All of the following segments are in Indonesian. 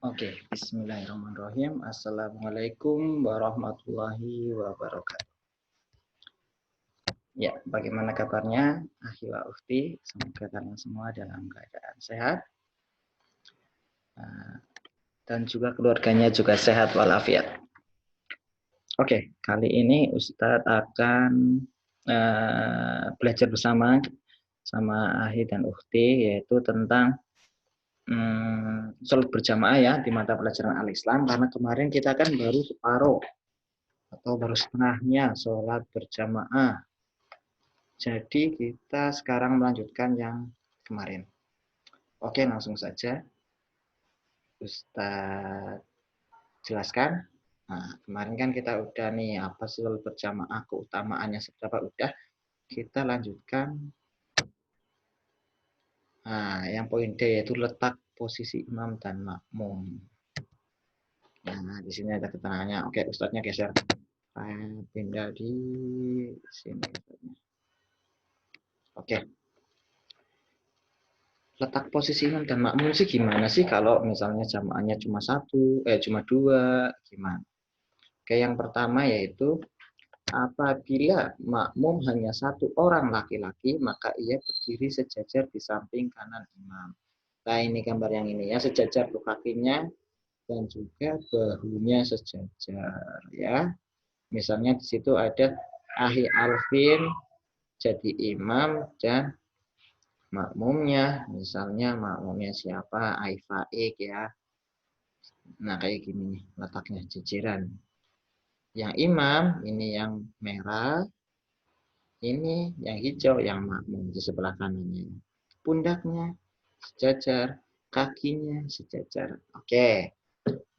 Oke, bismillahirrahmanirrahim. Assalamualaikum warahmatullahi wabarakatuh. Ya, bagaimana kabarnya, Akhi wa Ukhti? Semoga kalian semua dalam keadaan sehat dan juga keluarganya juga sehat walafiat. Oke, kali ini Ustadz akan belajar bersama sama Akhi dan Ukhti, yaitu tentang sholat berjamaah ya di mata pelajaran Al-Islam, karena kemarin kita kan baru separuh atau baru setengahnya sholat berjamaah. Jadi kita sekarang melanjutkan yang kemarin. Oke, langsung saja Ustadz jelaskan. Nah, kemarin kan kita udah nih apa sih sholat berjamaah, keutamaannya seberapa udah. Kita lanjutkan. Nah, yang poin D yaitu letak posisi imam dan makmum. Nah, di sini ada keterangannya. Oke, Ustadznya geser. Saya pindah di sini. Oke. Letak posisi imam dan makmum sih gimana sih kalau misalnya jamaahnya cuma dua, gimana? Oke, yang pertama yaitu apabila makmum hanya satu orang laki-laki, maka ia berdiri sejajar di samping kanan imam. Nah, ini gambar yang ini ya, sejajar tuh kakinya dan juga bahunya sejajar ya. Misalnya di situ ada Ahi Alvin jadi imam dan makmumnya, misalnya makmumnya siapa, Aifaik ya. Nah, kayak gini nih letaknya jejeran. Yang imam ini yang merah, ini yang hijau yang makmum di sebelah kanannya. Pundaknya sejajar, kakinya sejajar. Oke,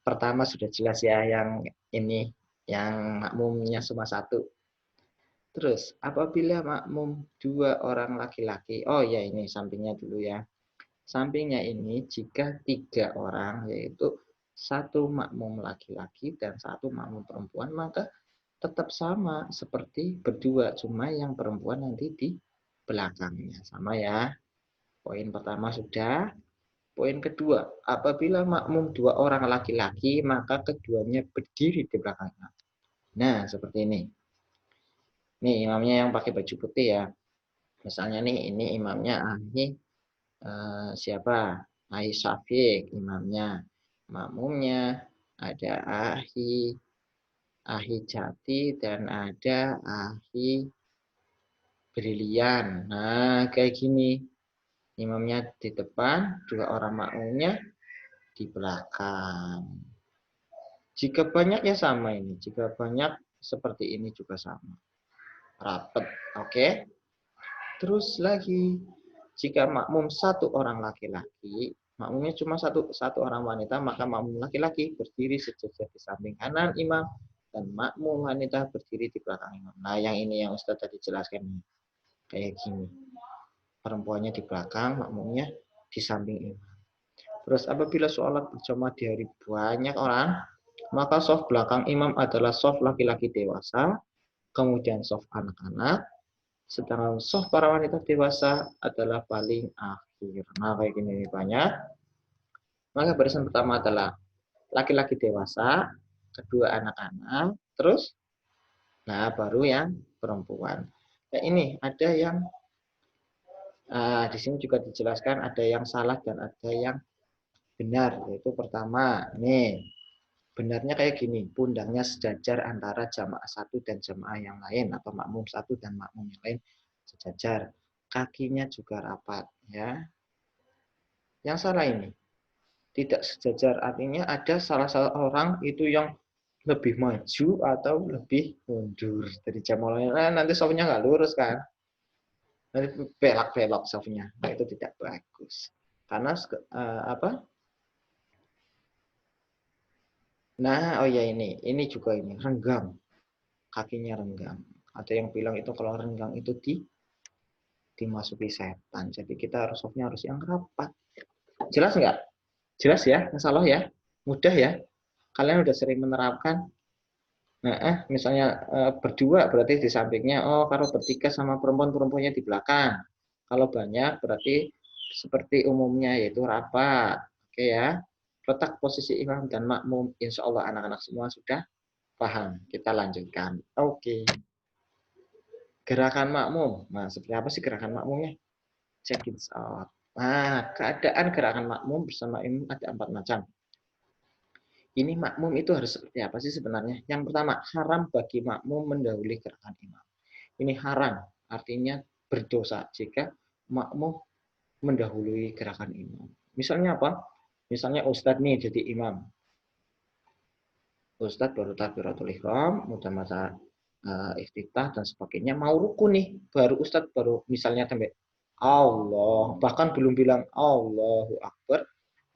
pertama sudah jelas ya yang ini, yang makmumnya cuma satu. Terus, apabila makmum dua orang laki-laki, oh ya ini sampingnya dulu ya. Sampingnya ini jika tiga orang, yaitu satu makmum laki-laki dan satu makmum perempuan, maka tetap sama seperti berdua, cuma yang perempuan nanti di belakangnya. Sama ya. Poin pertama sudah. Poin kedua, apabila makmum dua orang laki-laki, maka keduanya berdiri di belakangnya. Nah, seperti ini. Nih imamnya yang pakai baju putih ya. Misalnya nih, ini imamnya ini siapa? Ahi Syafiq imamnya. Makmumnya ada Ahi Jati dan ada Ahi Brilian. Nah, kayak gini. Imamnya di depan, dua orang makmumnya di belakang. Jika banyak ya sama ini. Jika banyak seperti ini juga sama. Rapet. Oke. Terus lagi, jika makmum satu orang laki-laki, makmumnya cuma satu orang wanita, maka makmum laki-laki berdiri sejajar di samping kanan imam dan makmum wanita berdiri di belakang imam. Nah, yang ini yang Ustaz tadi jelaskan kayak gini. Perempuannya di belakang, makmumnya di samping imam. Terus apabila sholat berjamaah di hari banyak orang, maka soft belakang imam adalah soft laki-laki dewasa, kemudian soft anak-anak, sedangkan soft para wanita dewasa adalah paling akhir. Nah, kayak gini banyak. Maka barisan pertama adalah laki-laki dewasa, kedua anak-anak, terus nah baru yang perempuan. Nah, ini ada yang di sini juga dijelaskan ada yang salah dan ada yang benar. Yaitu pertama, nih benarnya kayak gini, pundaknya sejajar antara jamaah satu dan jamaah yang lain atau makmum satu dan makmum yang lain sejajar. Kakinya juga rapat ya. Yang salah ini tidak sejajar, artinya ada salah seorang itu yang lebih maju atau lebih mundur dari jamaah lain. Nah, nanti softnya nggak lurus kan, nanti belok-belok softnya. Nah, itu tidak bagus karena apa. Nah, oh ya ini juga ini renggang, kakinya renggang. Ada yang bilang itu kalau renggang itu dimasuki setan. Jadi kita harus softnya harus yang rapat. Jelas nggak? Jelas ya, salah ya, mudah ya. Kalian udah sering menerapkan. Nah, misalnya berdua berarti di sampingnya. Oh, kalau bertiga sama perempuannya di belakang. Kalau banyak berarti seperti umumnya yaitu rapat. Oke ya. letak posisi imam dan makmum, insya Allah anak-anak semua sudah paham. Kita lanjutkan. Oke. Gerakan makmum. Nah, seperti apa sih gerakan makmumnya? Check it out. Nah, keadaan gerakan makmum bersama imam ada 4 macam. Ini makmum itu harus seperti apa sih sebenarnya? Yang pertama, haram bagi makmum mendahului gerakan imam. Ini haram, artinya berdosa jika makmum mendahului gerakan imam. Misalnya apa? Misalnya Ustadz nih jadi imam. Ustadz baru takbiratul ihram, mudah masa iftitah dan sebagainya, mau ruku nih, baru Ustadz baru misalnya sampai Allah, bahkan belum bilang Allahu Akbar,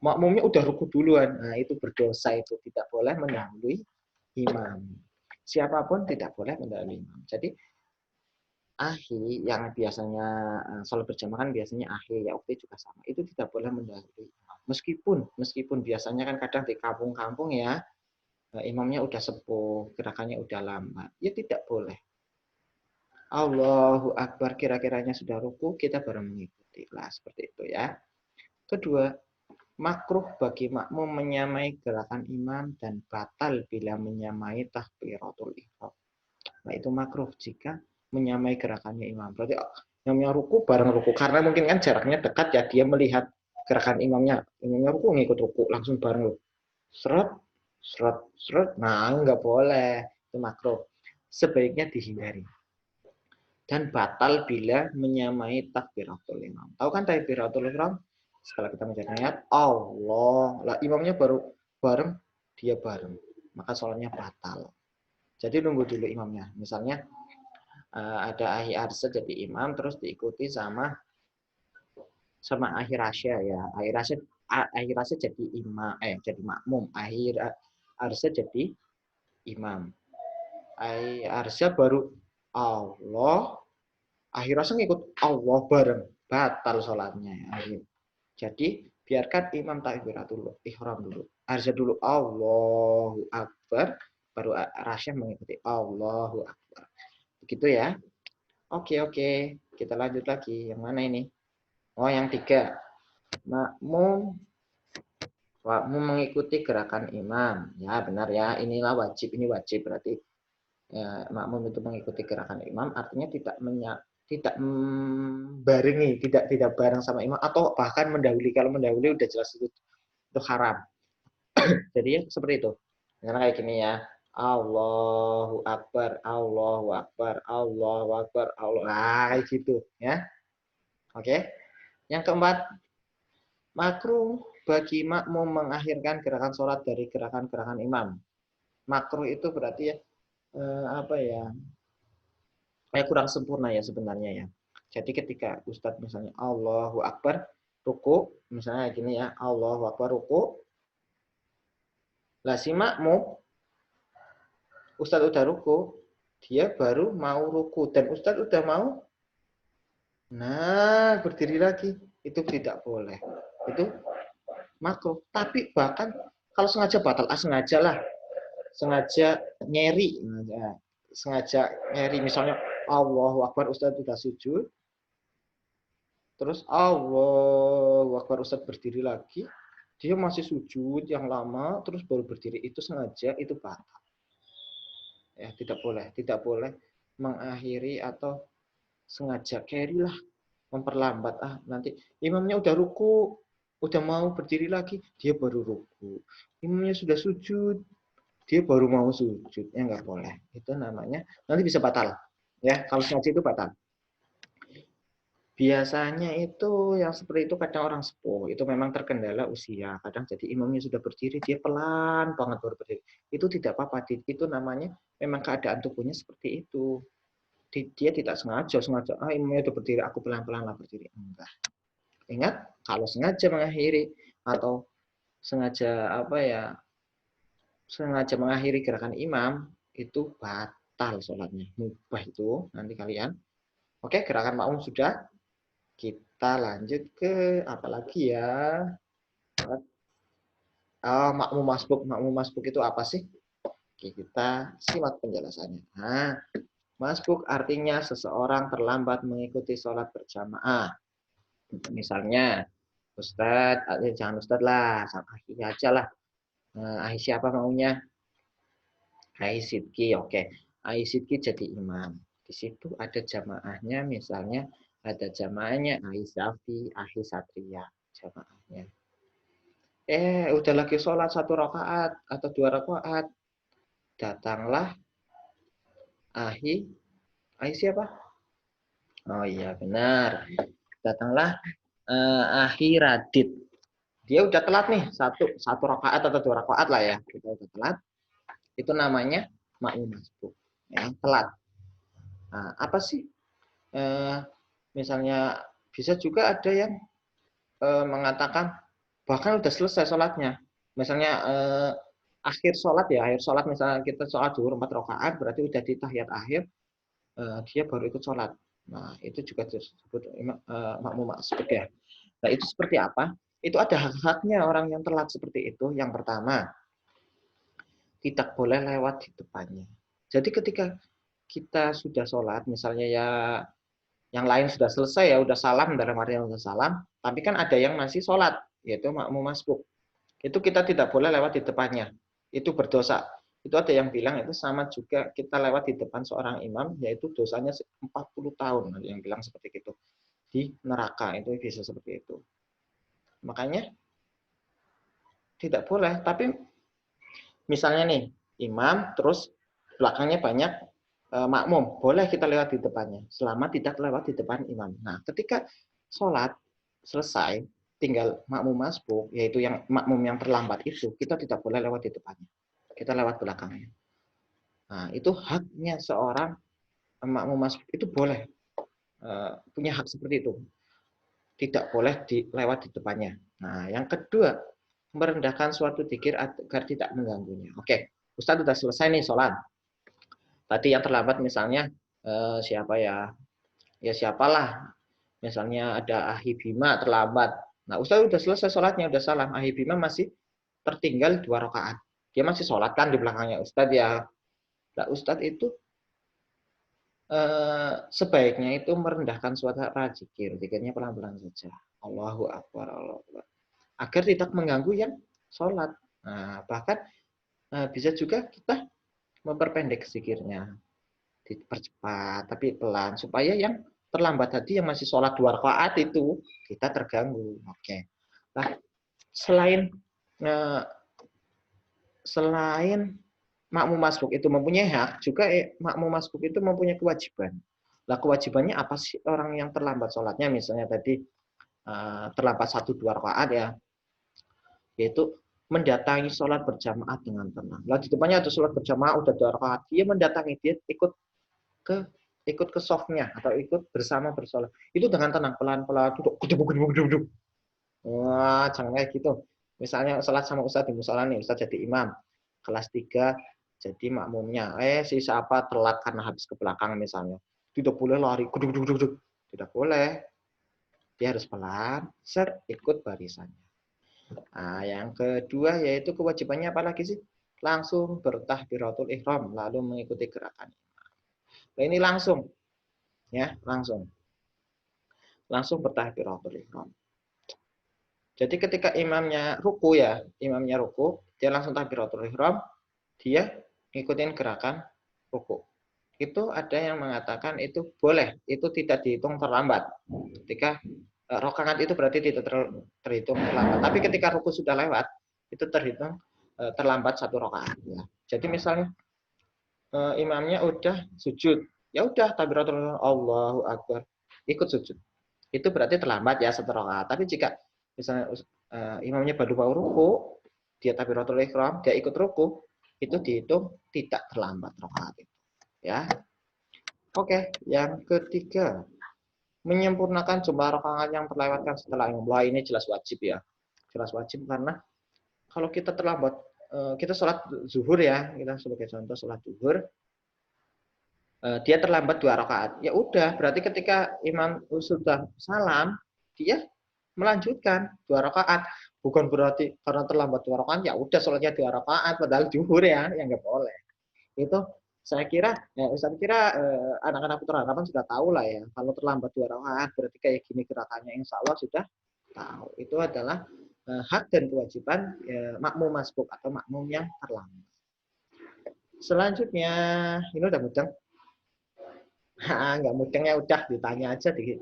makmumnya udah ruku duluan. Nah, itu berdosa, itu tidak boleh mendahului imam. Siapapun tidak boleh mendahului imam. Jadi ahi yang biasanya sholat berjamaah kan biasanya ahi ya ukti juga sama. Itu tidak boleh mendahului imam. Meskipun biasanya kan kadang di kampung-kampung ya imamnya udah sepuh, gerakannya udah lama. Ya tidak boleh. Allahu Akbar kira-kiranya sudah ruku, kita baru mengikuti. Lah seperti itu ya. Kedua, makruh bagi makmum menyamai gerakan imam dan batal bila menyamai takbiratul ihram. Nah, itu makruh jika menyamai gerakannya imam. Berarti namanya ruku bareng ruku karena mungkin kan jaraknya dekat ya, dia melihat gerakan imamnya. Imamnya ruku ngikut ruku langsung bareng lu. Seret seret seret. Nah, enggak boleh. Itu makruh. Sebaiknya dihindari. Dan batal bila menyamai takbiratul ihram. Tahu kan takbiratul ihram? Setelah kita menjadi ayat Allah, lah imamnya baru bareng, dia bareng, maka sholatnya batal. Jadi nunggu dulu imamnya. Misalnya ada ahi arsa jadi imam, terus diikuti sama ahi rasya ya. Ahi rasya jadi imam, jadi makmum. Ahi arsa jadi imam. Ahi arsa baru Allah, ahi rasya ngikut Allah bareng, batal sholatnya. Jadi biarkan imam takbiratul ihram dulu. Arsa dulu Allahu Akbar, baru rasya mengikuti Allahu Akbar. Begitu ya. Oke. Kita lanjut lagi. Yang mana ini? Oh, yang 3. Makmum mengikuti gerakan imam. Ya, benar ya. Inilah wajib. Ini wajib berarti ya, makmum itu mengikuti gerakan imam artinya tidak barengi, tidak bareng sama imam atau bahkan mendahului. Kalau mendahului udah jelas itu haram. Jadi ya seperti itu. Karena kayak gini ya. Allahu Akbar, Allahu Akbar, Allahu Akbar, Allah. Nah, kayak gitu ya. Oke. Yang keempat, makruh bagi makmum mengakhirkan gerakan sholat dari gerakan-gerakan imam. Makruh itu berarti ya apa ya? Kurang sempurna ya sebenarnya ya. Jadi ketika Ustadz misalnya Allahu Akbar ruku, misalnya gini ya, Allahu Akbar ruku. Lah si makmum Ustadz udah ruku, dia baru mau ruku dan Ustadz udah mau berdiri lagi. Itu tidak boleh. Itu makruh. Tapi bahkan kalau sengaja batal, sengaja lah. Sengaja nyeri. Sengaja nyeri. Misalnya Allahu Akbar Ustadz sudah sujud. Terus Allahu Akbar Ustadz berdiri lagi. Dia masih sujud yang lama. Terus baru berdiri. Itu sengaja, itu batal. Ya, tidak boleh mengakhiri atau sengaja carry lah, memperlambat nanti imamnya udah ruku, udah mau berdiri lagi, dia baru ruku. Imamnya sudah sujud, dia baru mau sujud. Ya nggak boleh. Itu namanya nanti bisa batal. Ya, kalau sengaja itu batal. Biasanya itu yang seperti itu kadang orang sepuh, itu memang terkendala usia. Kadang jadi imamnya sudah berdiri, dia pelan banget baru berdiri. Itu tidak apa-apa, itu namanya memang keadaan tubuhnya seperti itu. Dia tidak sengaja, imamnya sudah berdiri, aku pelan-pelan lah berdiri. Enggak. Ingat, kalau sengaja mengakhiri atau sengaja mengakhiri gerakan imam, itu batal sholatnya. Mubah itu, nanti kalian. Oke, gerakan makmum sudah. Kita lanjut ke apa lagi ya? Makmum masbuk. Makmum masbuk itu apa sih? Oke, kita simak penjelasannya. Nah, masbuk artinya seseorang terlambat mengikuti sholat berjamaah. Misalnya, Ustadz, jangan Ustadz lah, sama Ahi aja lah. Ahi siapa maunya? Ahi Sidki, oke. Ahi Sidki jadi imam. Di situ ada jamaahnya, misalnya ada jamaahnya Ahi Safi, Ahi Satria, jamaahnya. Udah lagi sholat 1 rakaat atau 2 rakaat, datanglah Ahi, Ahi siapa? Oh iya benar, datanglah Ahi Radit. Dia udah telat nih, satu rakaat atau 2 rakaat lah ya, kita udah telat. Itu namanya makmum masbuk, ya, telat. Nah, apa sih? Eh, Misalnya bisa juga ada yang mengatakan bahkan udah selesai sholatnya. Misalnya akhir sholat ya, akhir sholat misalnya kita sholat zuhur 4 rakaat, berarti udah di tahiyat akhir, dia baru ikut sholat. Nah, itu juga disebut makmum masbuk ya. Nah, itu seperti apa? Itu ada hak-haknya orang yang telat seperti itu. Yang pertama, tidak boleh lewat di depannya. Jadi ketika kita sudah sholat, misalnya ya yang lain sudah selesai ya, udah salam, dalam artian udah salam, tapi kan ada yang masih sholat, yaitu makmum masbuk. Itu kita tidak boleh lewat di depannya. Itu berdosa. Itu ada yang bilang itu sama juga kita lewat di depan seorang imam, yaitu dosanya 40 tahun. Ada yang bilang seperti itu. Di neraka itu bisa seperti itu. Makanya tidak boleh. Tapi misalnya nih, imam terus belakangnya banyak makmum, boleh kita lewat di depannya selama tidak lewat di depan imam. Nah, ketika sholat selesai, tinggal makmum masbuk, yaitu yang makmum yang terlambat itu, kita tidak boleh lewat di depannya. Kita lewat belakangnya. Nah, itu haknya seorang makmum masbuk itu boleh punya hak seperti itu. Tidak boleh dilewat di depannya. Nah, yang kedua, merendahkan suatu dzikir agar tidak mengganggunya. Oke, Ustadz sudah selesai nih sholat. Tadi yang terlambat misalnya siapa ya? Ya siapalah. Misalnya ada Ahi Bima terlambat. Nah, Ustadz udah selesai sholatnya, udah salam. Ahi Bima masih tertinggal 2 rakaat. Dia masih sholat kan di belakangnya Ustadz ya. Nah, Ustadz itu sebaiknya itu merendahkan suara zikir. Zikirnya pelan-pelan saja. Allahu Akbar, Allahu Akbar. Agar tidak mengganggu yang sholat. Nah, bahkan bisa juga kita memperpendek zikirnya. Dipercepat tapi pelan supaya yang terlambat tadi yang masih sholat 2 rakaat itu kita terganggu. Oke. Nah, selain eh, selain makmum masbuk itu mempunyai hak, juga makmum masbuk itu mempunyai kewajiban. Lah kewajibannya apa sih orang yang terlambat sholatnya? Misalnya tadi terlambat 1-2 rakaat ya, yaitu mendatangi sholat berjamaah dengan tenang. Lah di depannya ada sholat berjamaah udah 2 rakaat, dia mendatangi, dia ke ikut ke softnya atau ikut bersama bersolat itu dengan tenang, pelan-pelan, duduk duduk duduk. Wah, jangan kayak gitu. Misalnya sholat sama Ustadz di musola nih, Ustadz jadi imam kelas 3 jadi makmumnya, si siapa telat karena habis ke belakang misalnya, tidak boleh lari duduk duduk duduk, tidak boleh, dia harus pelan, set ikut barisannya. Nah, yang kedua yaitu kewajibannya apa lagi sih? Langsung bertakbiratul ihram lalu mengikuti gerakan. Nah, ini langsung ya, langsung bertakbiratul ihram. Jadi ketika imamnya ruku, dia langsung takbiratul ihram, dia ngikutin gerakan ruku. Itu ada yang mengatakan itu boleh, itu tidak dihitung terlambat. Ketika rokaat itu berarti tidak terhitung terlambat. Tapi ketika ruku sudah lewat, itu terhitung terlambat 1 rakaat. Ya. Jadi misalnya imamnya udah sujud, ya udah takbiratul Allahu Akbar, ikut sujud. Itu berarti terlambat ya 1 rakaat. Tapi jika misalnya imamnya baru mau ruku, dia takbiratul ihram, dia ikut ruku, itu dihitung tidak terlambat rakaat itu. Ya. Oke, yang ketiga, menyempurnakan jumlah rakaat yang terlewatkan setelah imam. Wah, ini jelas wajib ya. Jelas wajib karena kalau kita terlambat, kita sholat zuhur ya, kita sebagai contoh sholat zuhur, dia terlambat 2 rakaat. Ya udah, berarti ketika imam sudah salam, dia melanjutkan 2 rakaat. Bukan berarti karena terlambat 2 rakaat, ya udah sholatnya 2 rakaat, padahal zuhur ya, yang nggak boleh. Itu saya kira anak-anak putra harapan sudah tahu lah ya. Kalau terlambat 2 rakaat, berarti kayak gini gerakannya, insya Allah sudah tahu. Itu adalah hak dan kewajiban makmum masbuk atau makmum yang terlambat. Selanjutnya, ini udah mudeng? Nggak mudeng ya udah ditanya aja di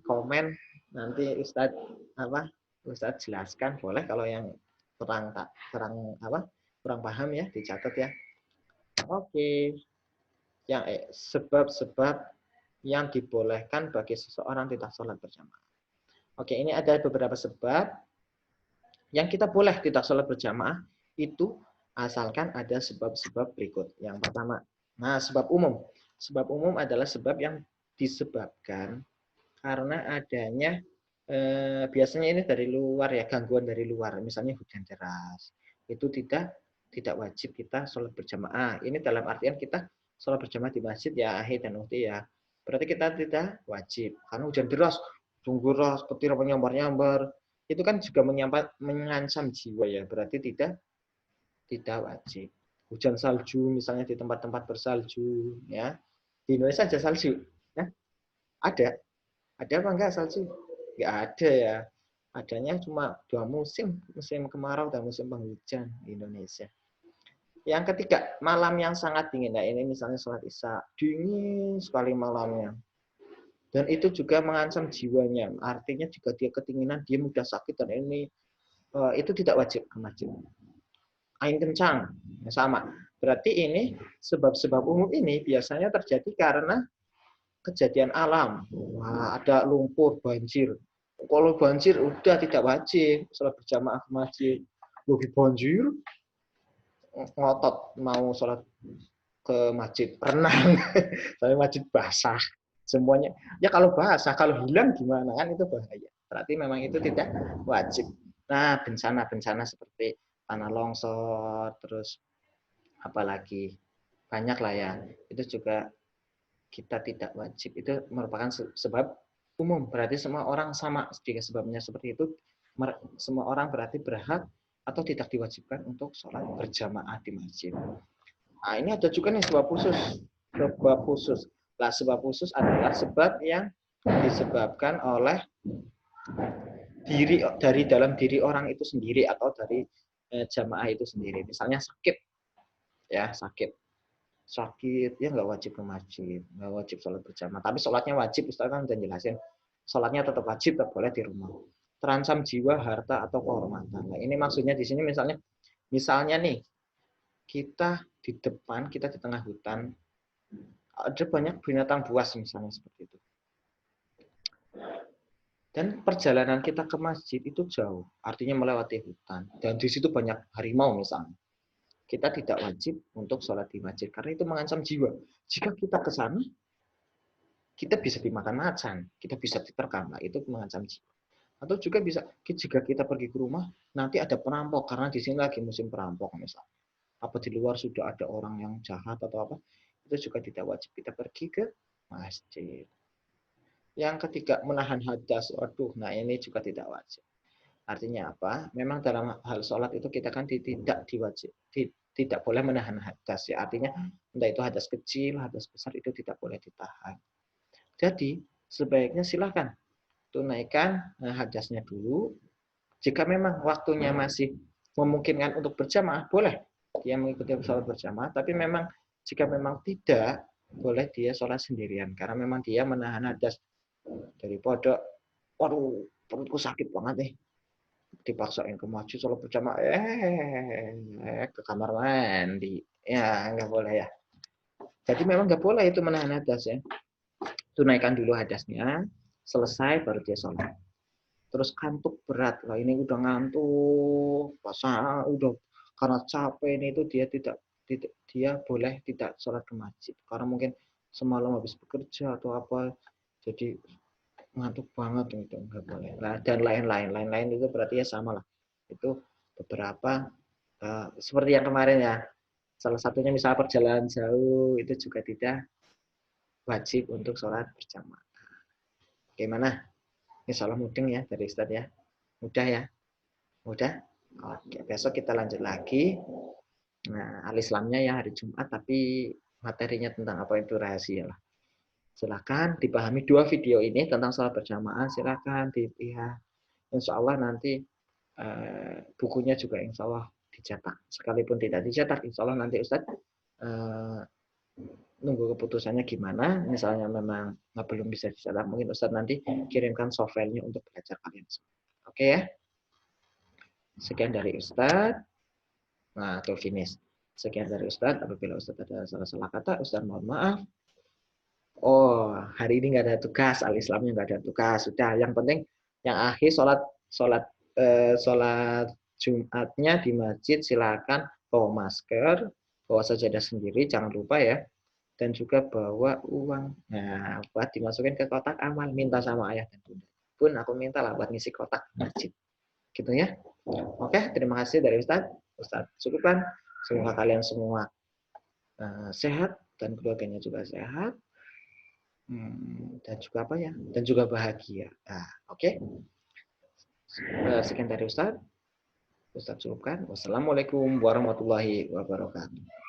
komen. Nanti Ustadz jelaskan boleh kalau yang kurang paham ya dicatat ya. Oke, yang sebab-sebab yang dibolehkan bagi seseorang tidak sholat berjamaah. Oke, ini ada beberapa sebab yang kita boleh tidak sholat berjamaah itu asalkan ada sebab-sebab berikut. Yang pertama, nah sebab umum. Sebab umum adalah sebab yang disebabkan karena adanya biasanya ini dari luar ya, gangguan dari luar, misalnya hujan deras. Itu tidak wajib kita sholat berjamaah. Ini dalam artian kita sholat berjamaah di masjid ya, ahli dan ukti ya. Berarti kita tidak wajib karena hujan deras, sungguh deras, petir menyambar-nyambar, itu kan juga mengancam jiwa ya, berarti tidak wajib. Hujan salju misalnya di tempat-tempat bersalju ya. Di Indonesia ada salju ya? Ada apa enggak salju? Enggak ada ya. Adanya cuma 2 musim, musim kemarau dan musim penghujan di Indonesia. Yang ketiga, malam yang sangat dingin. Nah, ini misalnya sholat isya, dingin sekali malamnya. Dan itu juga mengancam jiwanya. Artinya jika dia ketinginan, dia mudah sakit dan ini itu tidak wajib ke masjid. Angin kencang, sama. Berarti ini sebab-sebab umum ini biasanya terjadi karena kejadian alam. Wah, ada lumpur, banjir. Kalau banjir udah tidak wajib sholat berjamaah ke masjid. Lagi banjir, ngotot mau sholat ke masjid, renang, tapi masjid basah. Semuanya. Ya kalau basah, kalau hilang gimana kan itu bahaya. Berarti memang itu tidak wajib. Nah, bencana-bencana seperti tanah longsor, terus apalagi banyak lah ya. Itu juga kita tidak wajib. Itu merupakan sebab umum. Berarti semua orang sama jika sebabnya seperti itu. Semua orang berarti berhak atau tidak diwajibkan untuk sholat berjamaah di masjid. Nah, ini ada juga nih sebab khusus. Sebab khusus. Nah, sebab khusus adalah sebab yang disebabkan oleh dari dalam diri orang itu sendiri atau dari jamaah itu sendiri. Misalnya sakit, ya sakit ya nggak wajib ke masjid, nggak wajib sholat berjamaah. Tapi sholatnya wajib, Ustaz kan udah jelasin. Sholatnya tetap wajib, tak boleh di rumah. Terancam jiwa, harta atau kehormatan. Nah, ini maksudnya di sini misalnya nih kita di depan, kita di tengah hutan, ada banyak binatang buas misalnya seperti itu. Dan perjalanan kita ke masjid itu jauh, artinya melewati hutan. Dan di situ banyak harimau misalnya. Kita tidak wajib untuk sholat di masjid, karena itu mengancam jiwa. Jika kita ke sana, kita bisa dimakan macan, kita bisa diterkam, nah, itu mengancam jiwa. Atau juga bisa, jika kita pergi ke rumah, nanti ada perampok, karena di sini lagi musim perampok misalnya. Apa di luar sudah ada orang yang jahat atau apa, itu juga tidak wajib kita pergi ke masjid. Yang ketiga, menahan hadas. Waduh, nah ini juga tidak wajib. Artinya apa? Memang dalam hal sholat itu kita kan tidak boleh menahan hadas. Ya. Artinya entah itu hadas kecil, hadas besar itu tidak boleh ditahan. Jadi sebaiknya silakan tunaikan hadasnya dulu. Jika memang waktunya masih memungkinkan untuk berjamaah, boleh dia mengikuti sholat berjamaah. Tapi memang jika memang tidak, boleh dia sholat sendirian. Karena memang dia menahan hadas. Daripada waduh perutku sakit banget nih dipaksain ke masjid sholat berjamaah ke kamar mandi ya nggak boleh ya. Jadi memang nggak boleh itu menahan hadas ya. Tunaikan dulu hadasnya, selesai baru dia sholat. Terus kantuk berat lah, ini udah ngantuk pasang udah karena capek ini itu dia boleh tidak sholat ke masjid karena mungkin semalam habis bekerja atau apa jadi ngantuk banget gitu nggak boleh lah dan lain-lain itu berarti ya sama lah itu beberapa seperti yang kemarin ya salah satunya misalnya perjalanan jauh itu juga tidak wajib untuk sholat berjamaah. Gimana? Ini salah mudeng ya dari Ustaz ya, mudah ya, mudah. Oke, besok kita lanjut lagi. Nah, al-Islamnya ya hari Jumat tapi materinya tentang apa itu rahasia lah. Silakan dipahami 2 video ini tentang sholat berjamaah, silakan dilihat. insya Allah nanti bukunya juga insya Allah dicetak. Sekalipun tidak dicetak, insya Allah nanti Ustadz nunggu keputusannya gimana. Misalnya memang belum bisa dicetak, mungkin Ustadz nanti kirimkan softwarenya untuk belajar kalian semua. Oke ya. Sekian dari Ustadz. Nah, to finish. Sekian dari Ustadz. Apabila Ustadz ada salah-salah kata, Ustadz mohon maaf. Oh, hari ini nggak ada tugas, al-Islamnya nggak ada tugas. Sudah, yang penting yang akhir sholat Jumatnya di masjid silakan bawa masker, bawa sajadah sendiri, jangan lupa ya. Dan juga bawa uang. Nah, buat dimasukin ke kotak amal, minta sama ayah dan bunda. Pun aku minta lah buat ngisi kotak masjid. Gitu ya. Oke, terima kasih dari Ustadz. Ustadz cukupkan. Semoga kalian semua sehat dan keluarganya juga sehat. Dan juga apa ya? Dan juga bahagia. Nah, oke. Sekian dari Ustadz. Ustadz cukupkan. Wassalamualaikum warahmatullahi wabarakatuh.